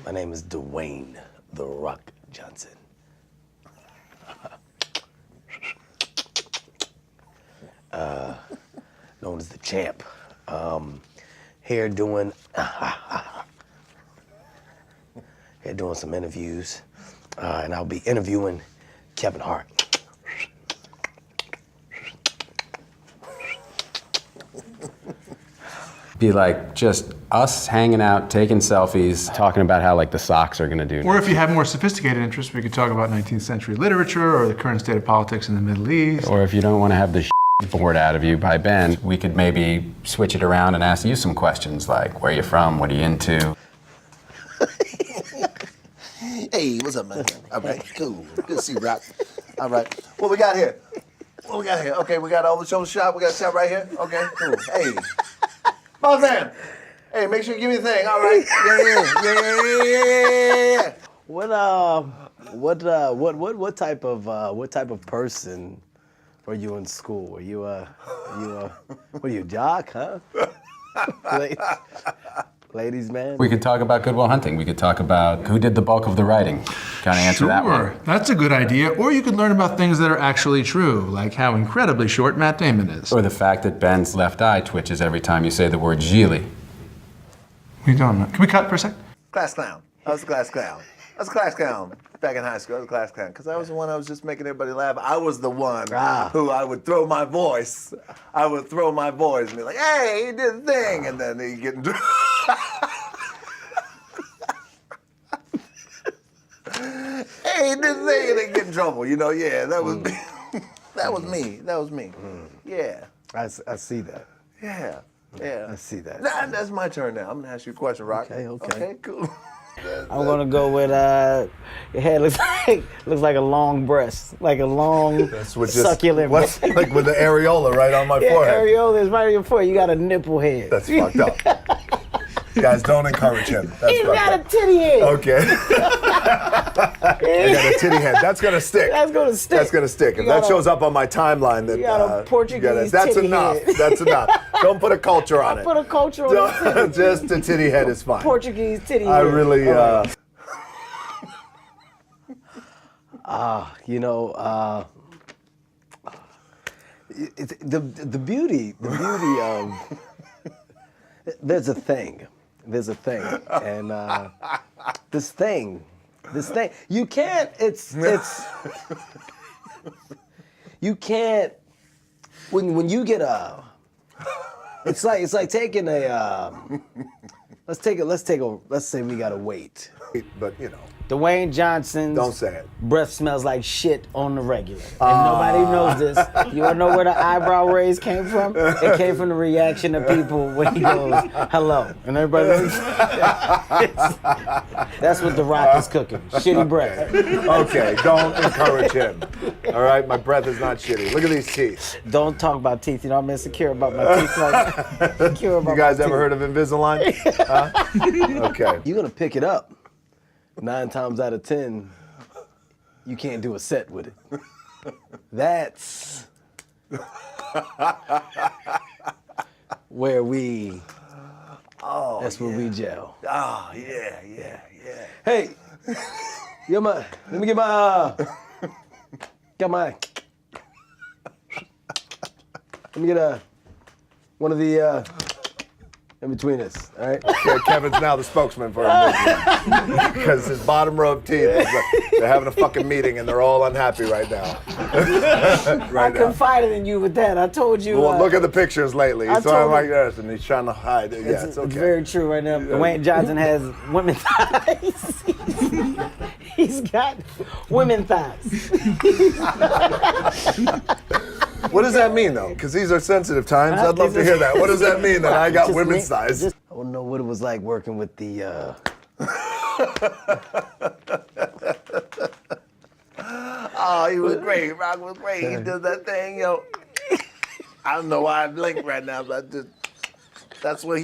My name is Dwayne The Rock Johnson. Known as the champ. Here doing some interviews, and I'll be interviewing Kevin Hart. Be like just us hanging out, taking selfies, talking about how like the Sox are gonna do. Or if you have more sophisticated interests, we could talk about 19th century literature or the current state of politics in the Middle East. Or if you don't want to have the bored out of you by Ben, we could maybe switch it around and ask you some questions like, where are you from, what are you into? Hey, what's up, man? All right, cool. Good to see you, Rock. All right, what we got here? What we got here? Okay, we got all the shoulder shot. We got a shot right here. Okay, cool. Hey, boss man. Hey, make sure you give me the thing. All right. Yeah. What type of person were you in school? Were you what are you, a jock, huh? Ladies, man. We could talk about Good Will Hunting. We could talk about who did the bulk of the writing. Kind of answer that one. Sure, that's a good idea. Or you could learn about things that are actually true, like how incredibly short Matt Damon is. Or the fact that Ben's left eye twitches every time you say the word Gigli. We don't know. Can we cut for a sec? Class clown. I was a class clown. I was a class clown back in high school. I was a class clown because I was the one I was just making everybody laugh. I was the one who I would throw my voice. I would throw my voice and be like, "Hey, he did the thing," and then he get into. Hey, he did the thing, and they get in trouble. You know, yeah, that was me. That was me. That was me. Yeah. I see that. Yeah. I see that. That's my turn now. I'm gonna ask you a question, Rock. Okay. Okay, cool. I'm gonna go with your head looks like a long breast, like a long succulent. What's like with the areola right on my forehead? Areola is right on your forehead. You got a nipple head. That's fucked up. Guys, don't encourage him. That's He's fucked got up. a titty head. Okay. I got a titty head. That's gonna stick. That's gonna stick. That's gonna stick. If that shows up on my timeline, then you got a Portuguese that's titty enough. head. That's enough. Don't put a culture on it. Put a culture on it. Just a titty head is fine. Portuguese titty head. I really. The beauty of there's a thing, and this thing, you can't. You can't when you get a. It's like taking a. Let's say we gotta wait. But you know. Dwayne Johnson's Don't say it. breath smells like shit on the regular. And nobody knows this. You wanna know where the eyebrow raise came from? It came from the reaction of people when he goes, hello. And everybody goes, that's what The Rock is cooking. Shitty breath. Okay, don't encourage him. All right, my breath is not shitty. Look at these teeth. Don't talk about teeth. You know, I'm insecure about my teeth. Insecure about You guys my ever teeth. heard of Invisalign? Huh? Okay. You're gonna pick it up. 9 times out of 10, you can't do a set with it. That's where we. That's where we gel. Oh yeah. Hey, let me get my. Let me get one of the in between us, all right? Yeah, Kevin's now the spokesman for him because his bottom row of teeth is they're having a fucking meeting and they're all unhappy right now. I confided in you with that. I told you. Well, look at the pictures lately. He's told trying like this and he's trying to hide it. Yeah, it's okay. It's very true right now. Dwayne Johnson has women thighs. He's got women thighs. What does that mean though? Because these are sensitive times. I'd love to hear that. What does that mean that I got Just women's me- thighs? I don't know what it was like working with the. Oh, he was great. Rock was great. He did that thing, yo. I don't know why I blinked right now, but that's what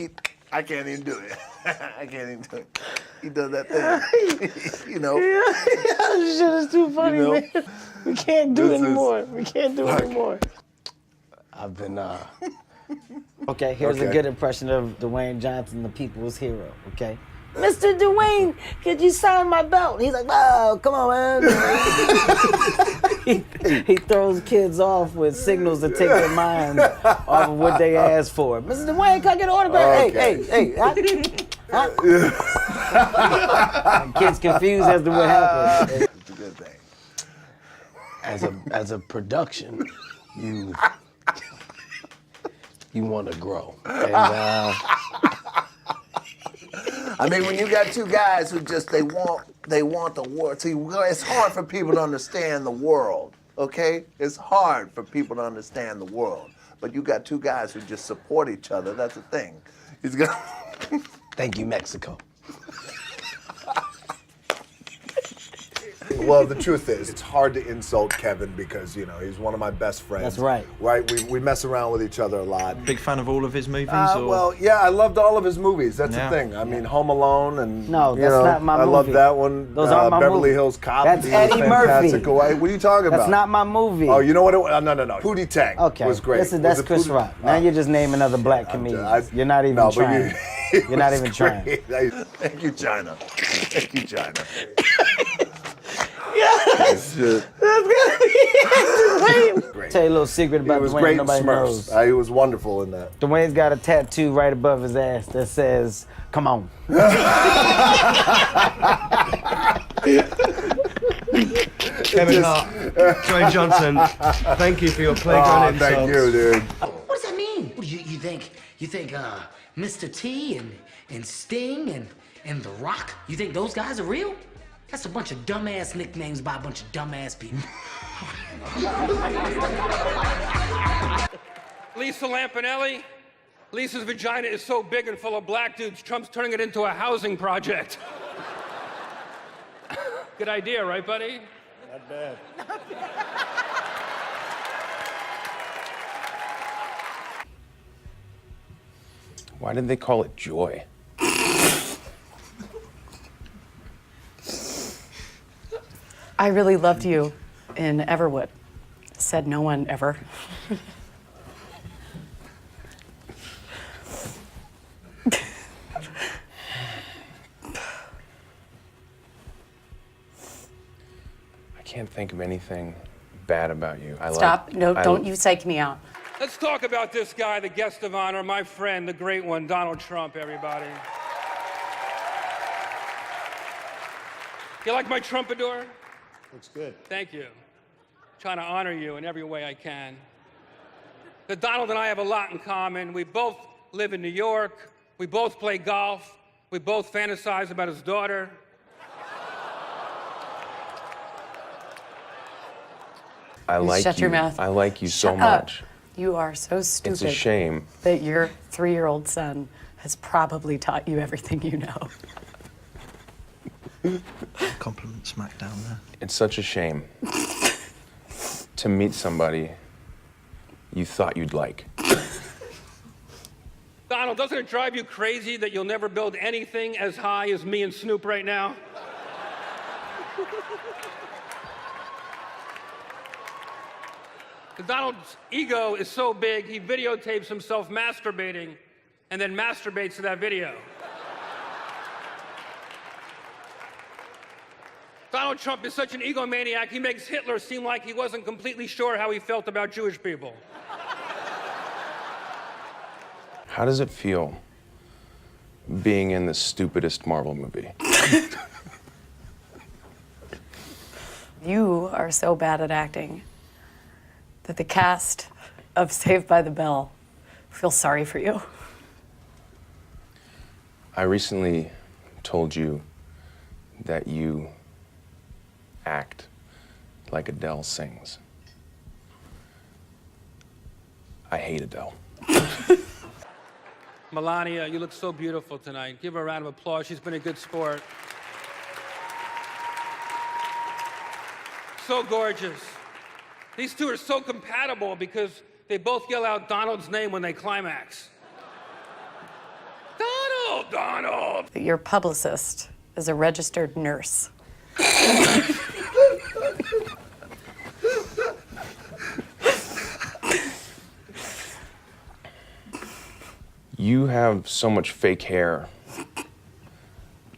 I can't even do it. I can't even do it. He does that thing. You know. This shit is too funny, You know? man. We can't do it This is- anymore. We can't do it anymore. I've been. Okay, here's Okay. a good impression of Dwayne Johnson, the people's hero, okay? Mr. Dwayne, could you sign my belt? He's like, oh, come on, man. he throws kids off with signals to take their mind off of what they asked for. Mr. Dwayne, can I get an autograph? Okay. Hey. Kids confused as to what happened. It's a good thing. As a production, you want to grow. And, I mean, when you got two guys who just they want the world. See, it's hard for people to understand the world. Okay, it's hard for people to understand the world. But you got two guys who just support each other. That's the thing. He's gonna. thank you, Mexico. Well, the truth is, it's hard to insult Kevin because, you know, he's one of my best friends. That's right. Right? We mess around with each other a lot. Big fan of all of his movies? Or? Well, yeah, I loved all of his movies. That's Yeah. the thing. I mean, Home Alone and No, you that's know, not my I love movie. that one. Those aren't my Beverly movie. Hills Cop. That's He was Eddie Murphy. fantastic. What are you talking about? That's not my movie. Oh, you know what? No. Pootie Tang Okay, was great. that's Was it Chris Pootie- Rock. Now you're just naming other black comedians. You're not even trying. You're not even trying. Thank you, China. Thank you, China. Tell you a little secret He about was Dwayne great in nobody knows. Smurfs. He was wonderful in that. Dwayne's got a tattoo right above his ass that says, "Come on." Kevin Hart, Dwayne Johnson, thank you for your playground insults. Thank you, dude. What does that mean? What, you think Mr. T and Sting and The Rock, you think those guys are real? That's a bunch of dumbass nicknames by a bunch of dumbass people. Lisa Lampanelli. Lisa's vagina is so big and full of black dudes, Trump's turning it into a housing project. Good idea, right, buddy? Not bad. Why did they call it Joy? I really loved you in Everwood. Said no one ever. I can't think of anything bad about you. Stop. No, don't you psych me out. Let's talk about this guy, the guest of honor, my friend, the great one, Donald Trump, everybody. You like my trumpador? Looks good. Thank you. Trying to honor you in every way I can. But Donald and I have a lot in common. We both live in New York. We both play golf. We both fantasize about his daughter. I like Shut your mouth. I like you so Shut up. much. You are so stupid. It's a shame. That your 3-year-old son has probably taught you everything you know. Compliment smack down there. It's such a shame to meet somebody you thought you'd like. Donald, doesn't it drive you crazy that you'll never build anything as high as me and Snoop right now? Donald's ego is so big, he videotapes himself masturbating and then masturbates to that video. Donald Trump is such an egomaniac, he makes Hitler seem like he wasn't completely sure how he felt about Jewish people. How does it feel being in the stupidest Marvel movie? You are so bad at acting that the cast of Saved by the Bell feels sorry for you. I recently told you that you act like Adele sings. I hate Adele. Melania, you look so beautiful tonight. Give her a round of applause. She's been a good sport. So gorgeous. These two are so compatible because they both yell out Donald's name when they climax. Donald, Donald! Your publicist is a registered nurse. You have so much fake hair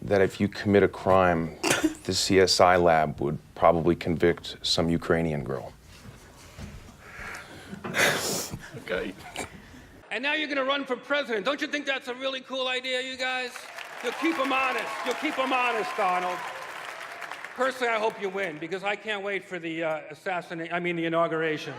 that if you commit a crime, the CSI lab would probably convict some Ukrainian girl. Okay. And now you're going to run for president. Don't you think that's a really cool idea, you guys? You'll keep them honest. You'll keep them honest, Donald. Personally, I hope you win, because I can't wait for the the inauguration.